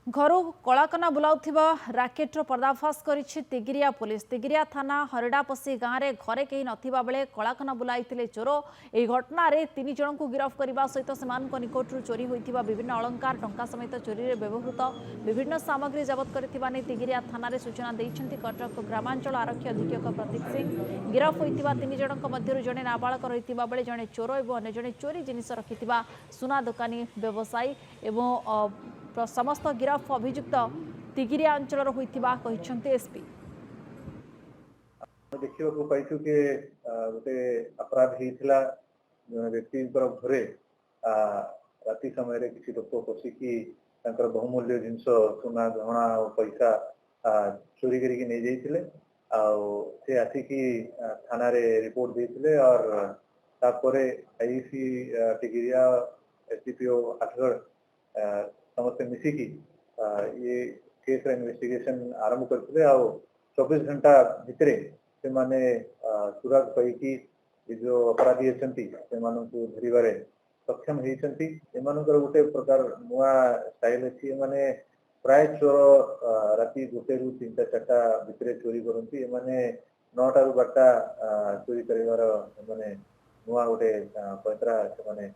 घर कलाकना बुलाउथिबा राकेटर पर्दाफाश करिछि तिगिरिया पुलिस। तिगिरिया थाना हरिडापसी गाँव में घरे कहीं नथिबा बेले कलाकना बुलाइथिले चोर। एही घटना रे 3 जन को गिरफ्त करने सहित सेमानक निकटरू चोरी होइथिबा विभिन्न अलंकार टंका समेत चोरी रे व्यवहृत विभिन्न सामग्री जबत करथिबा नै तिगिरिया थाना रे सूचना दैछन्ति कटक ग्रामांचल आरक्षी अधीक्षक प्रतीक सिंह। गिरफ्त होइथिबा 3 जनक मध्यरु जणे नाबालक रहिथिबा बेले जणे चोर एवं अन्य जणे चोरी जिनिस रखिथिबा सुना दुकानी व्यवसायी एवं समस्त गिरफ अभियुक्त तिगिरिया अंचल होती एसपी। देखा पाइछु कि गोटे अपराध होता व्यक्ति घरे राति समय किसी लोक पशिकी बहुमूल्य जिनस सुना गहना और पैसा चोरी करके नहीं जाइए से आसिकी थाना रे रिपोर्ट देते और तापर आईसी टिगिरिया एसडीपीओ आठगढ़ समस्त मिसिकी ये केस इन्वेस्टिगेशन आरंभ करते 24 घंटा भितर से माने सुराग पाई जो अपराधी अच्छा से धरवे सक्षम होती। गोटे प्रकार नुआ स्टाइल अच्छी माने प्राय चोर राति 1 ରୁ 3ଟା 4ଟା भितर चोरी करती 9टा ରୁ 12ଟା चोरी कर नुआ गोटे पैतरा से